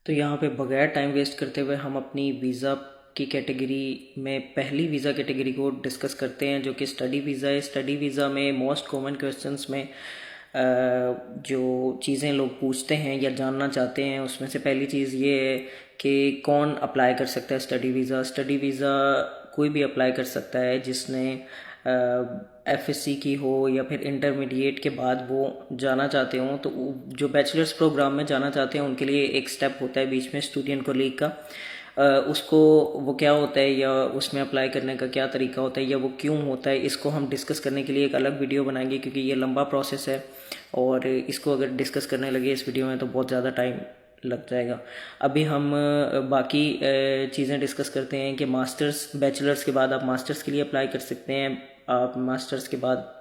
तो यहाँ पे बगैर टाइम वेस्ट करते हुए हम अपनी वीज़ा की कैटेगरी में पहली वीज़ा कैटेगरी को डिस्कस करते हैं, जो कि स्टडी वीज़ा है। स्टडी वीज़ा में मोस्ट कॉमन क्वेश्चंस में जो चीज़ें लोग पूछते हैं या जानना चाहते हैं, उसमें से पहली चीज़ ये है कि कौन अप्लाई कर सकता है स्टडी वीज़ा। स्टडी वीज़ा कोई भी अप्लाई कर सकता है जिसने एफएससी की हो या फिर इंटरमीडिएट के बाद वो जाना चाहते हों। तो जो बैचलर्स प्रोग्राम में जाना चाहते हैं उनके लिए एक स्टेप होता है बीच में स्टूडेंट कोलीग का, उसको वो क्या होता है या उसमें अप्लाई करने का क्या तरीका होता है या वो क्यों होता है, इसको हम डिस्कस करने के लिए एक अलग वीडियो बनाएंगे, क्योंकि ये लंबा प्रोसेस है और इसको अगर डिस्कस करने लगे इस वीडियो में तो बहुत ज़्यादा टाइम लग जाएगा। अभी हम बाकी चीज़ें डिस्कस करते हैं कि मास्टर्स बैचलर्स के बाद आप मास्टर्स के लिए अप्लाई कर सकते हैं। आप मास्टर्स के बाद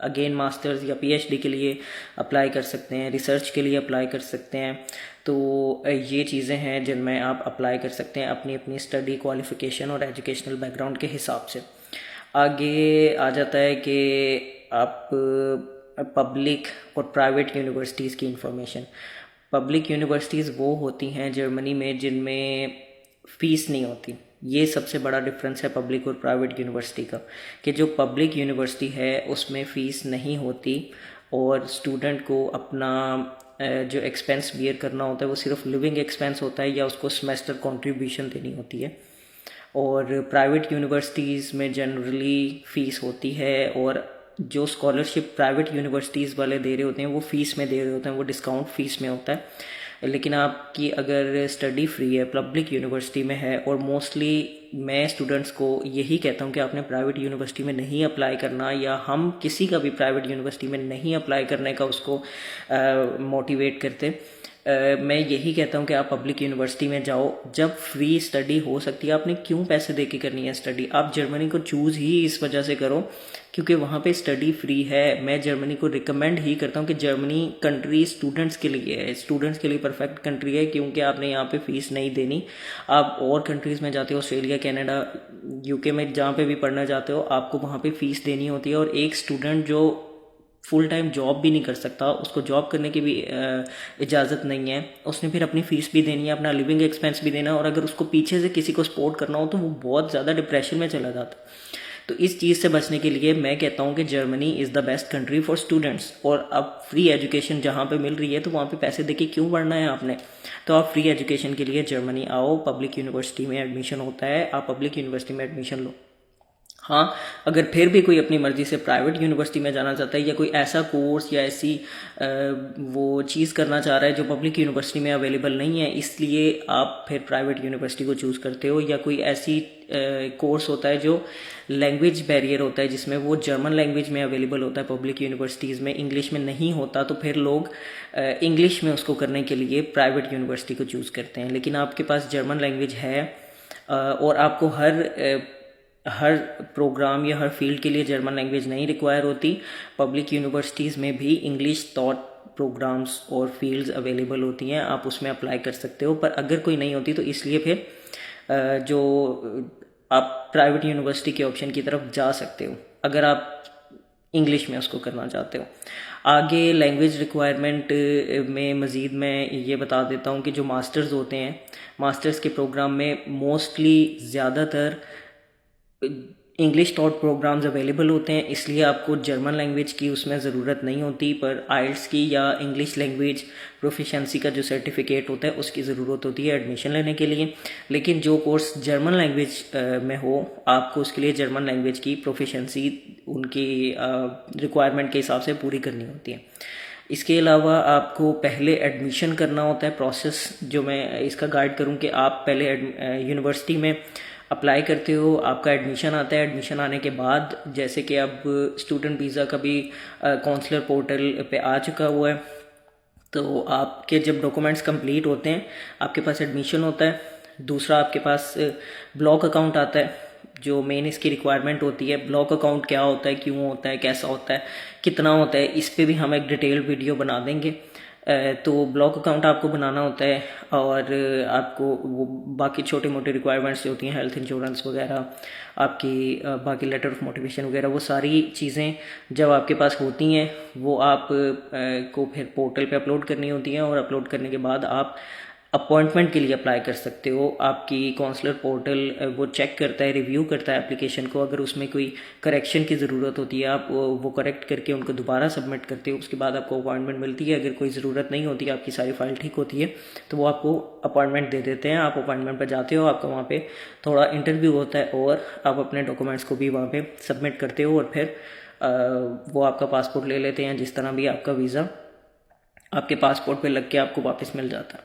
अगेन मास्टर्स या पीएचडी के लिए अप्लाई कर सकते हैं, रिसर्च के लिए अप्लाई कर सकते हैं। तो ये चीज़ें हैं जिनमें आप अप्लाई कर सकते हैं अपनी अपनी स्टडी क्वालिफ़िकेशन और एजुकेशनल बैकग्राउंड के हिसाब से। आगे आ जाता है कि आप पब्लिक और प्राइवेट यूनिवर्सिटीज़ की इंफॉर्मेशन। पब्लिक यूनिवर्सिटीज़ वो होती हैं जर्मनी में जिनमें फ़ीस नहीं होती। ये सबसे बड़ा डिफरेंस है पब्लिक और प्राइवेट यूनिवर्सिटी का, कि जो पब्लिक यूनिवर्सिटी है उसमें फ़ीस नहीं होती और स्टूडेंट को अपना जो एक्सपेंस बियर करना होता है वो सिर्फ लिविंग एक्सपेंस होता है या उसको सेमेस्टर कंट्रीब्यूशन देनी होती है। और प्राइवेट यूनिवर्सिटीज़ में जनरली फ़ीस होती है और जो स्कॉलरशिप प्राइवेट यूनिवर्सिटीज़ वाले दे रहे होते हैं वो फ़ीस में दे रहे होते हैं, वो डिस्काउंट फ़ीस में होता है। लेकिन आपकी अगर स्टडी फ्री है, पब्लिक यूनिवर्सिटी में है, और मोस्टली मैं स्टूडेंट्स को यही कहता हूँ कि आपने प्राइवेट यूनिवर्सिटी में नहीं अप्लाई करना, या हम किसी का भी प्राइवेट यूनिवर्सिटी में नहीं अप्लाई करने का उसको मोटिवेट करते। मैं यही कहता हूँ कि आप पब्लिक यूनिवर्सिटी में जाओ जब फ्री स्टडी हो सकती है। आपने क्यों पैसे दे के करनी है स्टडी? आप जर्मनी को चूज़ ही इस वजह से करो क्योंकि वहाँ पे स्टडी फ्री है। मैं जर्मनी को रिकमेंड ही करता हूँ कि जर्मनी कंट्री स्टूडेंट्स के लिए है, स्टूडेंट्स के लिए परफेक्ट कंट्री है, क्योंकि आपने यहाँ पे फीस नहीं देनी। आप और कंट्रीज़ में जाते हो, ऑस्ट्रेलिया, कनाडा, यूके में जहाँ पे भी पढ़ना चाहते हो, आपको वहाँ पे फ़ीस देनी होती है। और एक स्टूडेंट जो फुल टाइम जॉब भी नहीं कर सकता, उसको जॉब करने की भी इजाज़त नहीं है, उसने फिर अपनी फ़ीस भी देनी है, अपना लिविंग एक्सपेंस भी देना है, और अगर उसको पीछे से किसी को सपोर्ट करना हो तो वो बहुत ज़्यादा डिप्रेशन में चला जाता है। तो इस चीज़ से बचने के लिए मैं कहता हूँ कि Germany is the best country for students. और अब फ्री एजुकेशन जहाँ पे मिल रही है तो वहाँ पे पैसे देके क्यों पढ़ना है आपने? तो आप फ्री एजुकेशन के लिए जर्मनी आओ, पब्लिक यूनिवर्सिटी में एडमिशन होता है, आप पब्लिक यूनिवर्सिटी में एडमिशन लो। हाँ, अगर फिर भी कोई अपनी मर्ज़ी से प्राइवेट यूनिवर्सिटी में जाना चाहता है या कोई ऐसा कोर्स या ऐसी वो चीज़ करना चाह रहा है जो पब्लिक यूनिवर्सिटी में अवेलेबल नहीं है, इसलिए आप फिर प्राइवेट यूनिवर्सिटी को चूज़ करते हो। या कोई ऐसी कोर्स होता है जो लैंग्वेज बैरियर होता है, जिसमें वो जर्मन लैंग्वेज में अवेलेबल होता है पब्लिक यूनिवर्सिटीज़ में, इंग्लिश में नहीं होता, तो फिर लोग इंग्लिश में उसको करने के लिए प्राइवेट यूनिवर्सिटी को चूज़ करते हैं। लेकिन आपके पास जर्मन लैंग्वेज है और आपको हर प्रोग्राम या हर फील्ड के लिए जर्मन लैंग्वेज नहीं रिक्वायर होती। पब्लिक यूनिवर्सिटीज़ में भी इंग्लिश टॉट प्रोग्राम्स और फील्ड्स अवेलेबल होती हैं, आप उसमें अप्लाई कर सकते हो। पर अगर कोई नहीं होती तो इसलिए फिर जो आप प्राइवेट यूनिवर्सिटी के ऑप्शन की तरफ जा सकते हो अगर आप इंग्लिश में उसको करना चाहते हो। आगे लैंग्वेज रिक्वायरमेंट में मज़ीद मैं ये बता देता हूँ कि जो मास्टर्स होते हैं, मास्टर्स के प्रोग्राम में मोस्टली ज़्यादातर इंग्लिश टॉट प्रोग्राम्स अवेलेबल होते हैं, इसलिए आपको जर्मन लैंग्वेज की उसमें ज़रूरत नहीं होती। पर आइल्स की या इंग्लिश लैंग्वेज प्रोफिशेंसी का जो सर्टिफिकेट होता है उसकी ज़रूरत होती है एडमिशन लेने के लिए। लेकिन जो कोर्स जर्मन लैंग्वेज में हो, आपको उसके लिए जर्मन लैंग्वेज की प्रोफिशेंसी उनकी रिक्वायरमेंट के हिसाब से पूरी करनी होती है। इसके अलावा आपको पहले एडमिशन करना होता है। प्रोसेस जो मैं इसका गाइड करूं कि आप पहले यूनिवर्सिटी में अप्लाई करते हो, आपका एडमिशन आता है। एडमिशन आने के बाद जैसे कि अब स्टूडेंट वीज़ा का भी काउंसलर पोर्टल पे आ चुका हुआ है, तो आपके जब डॉक्यूमेंट्स कंप्लीट होते हैं आपके पास एडमिशन होता है। दूसरा आपके पास ब्लॉक अकाउंट आता है, जो मेन इसकी रिक्वायरमेंट होती है। ब्लॉक अकाउंट क्या होता है, क्यों होता है, कैसा होता है, कितना होता है, इस पे भी हम एक डिटेल वीडियो बना देंगे। तो ब्लॉक अकाउंट आपको बनाना होता है और आपको वो बाकी छोटे मोटे रिक्वायरमेंट्स जो होती हैं, हेल्थ इंश्योरेंस वगैरह, आपकी बाकी लेटर ऑफ मोटिवेशन वगैरह, वो सारी चीज़ें जब आपके पास होती हैं वो आप को फिर पोर्टल पे अपलोड करनी होती हैं। और अपलोड करने के बाद आप अपॉइंटमेंट के लिए अप्लाई कर सकते हो। आपकी काउंसलर पोर्टल वो चेक करता है, रिव्यू करता है एप्लीकेशन को। अगर उसमें कोई करेक्शन की ज़रूरत होती है, आप वो करेक्ट करके उनको दोबारा सबमिट करते हो, उसके बाद आपको अपॉइंटमेंट मिलती है। अगर कोई ज़रूरत नहीं होती, आपकी सारी फाइल ठीक होती है, तो वो आपको अपॉइंटमेंट दे देते हैं। आप अपॉइंटमेंट पर जाते हो, आपका वहाँ पर थोड़ा इंटरव्यू होता है और आप अपने डॉक्यूमेंट्स को भी वहाँ पर सबमिट करते हो और फिर वो आपका पासपोर्ट ले लेते हैं। जिस तरह भी आपका वीज़ा आपके पासपोर्ट पे लग के आपको वापस मिल जाता है।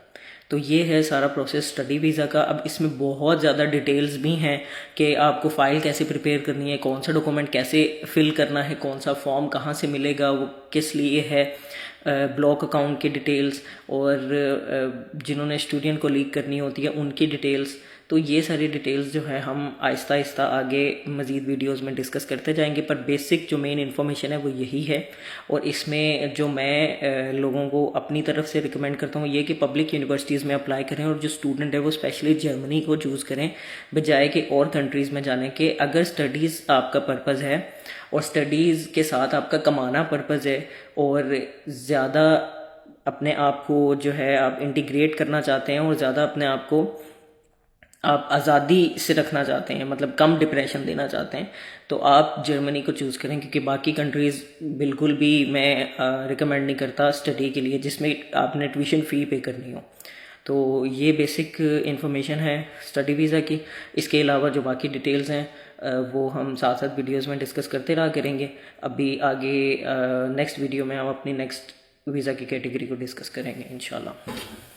तो ये है सारा प्रोसेस स्टडी वीज़ा का। अब इसमें बहुत ज़्यादा डिटेल्स भी हैं कि आपको फ़ाइल कैसे प्रिपेयर करनी है, कौन सा डॉक्यूमेंट कैसे फिल करना है, कौन सा फॉर्म कहाँ से मिलेगा, वो किस लिए है, ब्लॉक अकाउंट की डिटेल्स और जिन्होंने स्टूडेंट को लीक करनी होती है उनकी डिटेल्स। तो ये सारी डिटेल्स जो है हम आहिस्ता आहिस्ता आगे मज़ीद वीडियोस में डिस्कस करते जाएंगे, पर बेसिक जो मेन इन्फॉर्मेशन है वो यही है। और इसमें जो मैं लोगों को अपनी तरफ से रिकमेंड करता हूँ ये कि पब्लिक यूनिवर्सिटीज़ में अप्लाई करें और जो स्टूडेंट है वो स्पेशली जर्मनी को चूज़ करें बजाय कि और कंट्रीज़ में जाने के। अगर स्टडीज़ आपका पर्पज़ है और स्टडीज़ के साथ आपका कमाना पर्पज़ है और ज़्यादा अपने आप को जो है आप इंटीग्रेट करना चाहते हैं और ज़्यादा अपने आप को आप आज़ादी से रखना चाहते हैं, मतलब कम डिप्रेशन देना चाहते हैं, तो आप जर्मनी को चूज़ करें। क्योंकि बाकी कंट्रीज़ बिल्कुल भी मैं रिकमेंड नहीं करता स्टडी के लिए जिसमें आपने ट्यूशन फ़ी पे करनी हो। तो ये बेसिक इन्फॉर्मेशन है स्टडी वीज़ा की। इसके अलावा जो बाकी डिटेल्स हैं वो हम साथ साथ वीडियोज़ में डिस्कस करते रहा करेंगे। अभी आगे नेक्स्ट वीडियो में हम अपनी नेक्स्ट वीज़ा की कैटेगरी को डिस्कस करेंगे इंशाल्लाह।